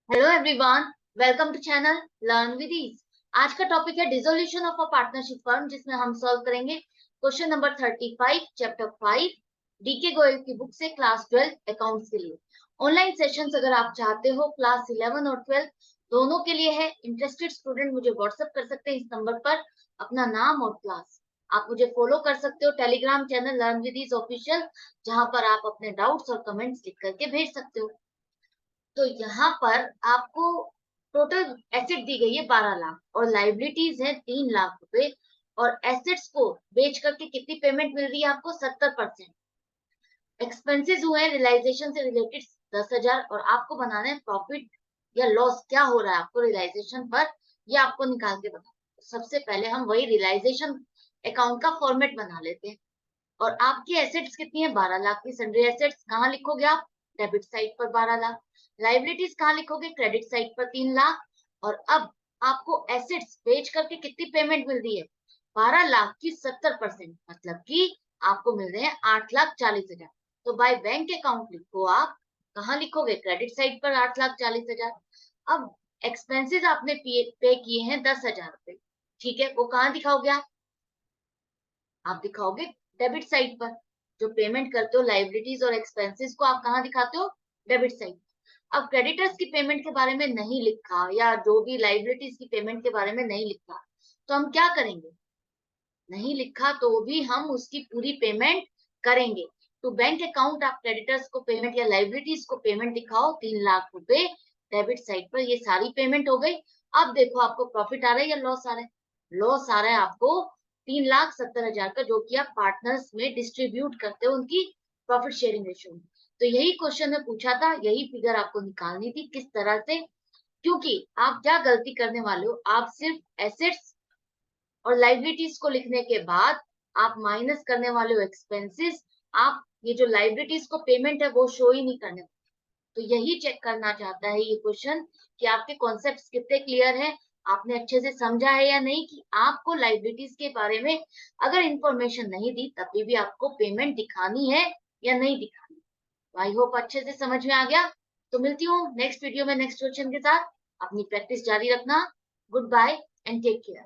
Hello everyone, welcome to channel learn with ease. आज का topic है dissolution of a partnership firm, जिसमें हम सॉल्व करेंगे question number 35 chapter 5 D K Goyal की बुक से क्लास 12 अकाउंट्स के लिए। ऑनलाइन सेशंस अगर आप चाहते हो क्लास 11 और 12 दोनों के लिए है। इंटरेस्टेड स्टूडेंट मुझे व्हाट्सएप कर सकते हैं इस नंबर पर अपना नाम और क्लास। आप मुझे फॉलो कर सकते हो Telegram channel learn with ease official, जहां पर आप अपने डाउट्स और कमेंट्स लिख करके भेज सकते हो। तो यहाँ पर आपको टोटल एसेट दी गई है 12 लाख और लाइबिलिटीज है 3 लाख रुपए। और एसेट्स को बेच करके कितनी पेमेंट मिल रही है आपको? 70%। एक्सपेंसेस हुए हैं रियलाइजेशन से रिलेटेड 10,000 और आपको बनाना है प्रॉफिट या लॉस क्या हो रहा है आपको रियलाइजेशन पर, ये आपको निकाल के बताना। सबसे पहले हम वही रियलाइजेशन अकाउंट का फॉर्मेट बना लेते हैं। और आपकी एसेट्स कितनी है? 12 लाख की सन्ड्री एसेट्स कहाँ लिखोगे आप? डेबिट साइड पर 12 लाख। लाइबिलिटीज कहाँ लिखोगे? क्रेडिट साइड पर 3 लाख। और अब आपको एसेट्स बेच करके कितनी पेमेंट मिल रही है? 12 लाख की 70%, मतलब कि आपको मिल रहे हैं 8,40,000। तो बाय बैंक अकाउंट लिखो आप। कहाँ लिखोगे? क्रेडिट साइड पर 8,40,000। अब एक्सपेंसेस आपने पे किए हैं 10,000 रुपए, ठीक है, वो कहाँ दिखाओगे आप दिखाओगे डेबिट साइड पर। जो पेमेंट करते हो लाइबिलिटीज और एक्सपेंसेस को आप कहाँ दिखाते हो? Debit side. अब क्रेडिटर्स की पेमेंट के बारे में नहीं लिखा या जो भी लाइबिलिटीज की पेमेंट के बारे में नहीं लिखा, तो हम क्या करेंगे? नहीं लिखा तो भी हम उसकी पूरी पेमेंट करेंगे। तो बैंक अकाउंट आप क्रेडिटर्स को पेमेंट या लाइबिलिटीज को पेमेंट दिखाओ 3 लाख रुपए डेबिट साइड पर, ये सारी पेमेंट हो गई। अब देखो आपको प्रॉफिट आ रहा है या लॉस आ रहा है? लॉस आ रहा है आपको 3,70,000 का, जो कि आप पार्टनर्स में डिस्ट्रीब्यूट करते हो उनकी प्रॉफिट शेयरिंग रेशियो में। तो यही क्वेश्चन में पूछा था, यही फिगर आपको निकालनी थी किस तरह से। क्योंकि आप क्या गलती करने वाले हो, आप सिर्फ एसेट्स और लाइबिलिटीज को लिखने के बाद आप माइनस करने वाले हो एक्सपेंसेस। आप ये जो लाइबिलिटीज को पेमेंट है वो शो ही नहीं करने। तो यही चेक करना चाहता है ये क्वेश्चन कि आपके कॉन्सेप्ट्स कितने क्लियर है, आपने अच्छे से समझा है या नहीं, कि आपको लाइबिलिटीज के बारे में अगर इंफॉर्मेशन नहीं दी तभी भी आपको पेमेंट दिखानी है या नहीं दिखानी। आई होप अच्छे से समझ में आ गया। तो मिलती हूँ नेक्स्ट वीडियो में नेक्स्ट क्वेश्चन के साथ। अपनी प्रैक्टिस जारी रखना। Good bye and take care.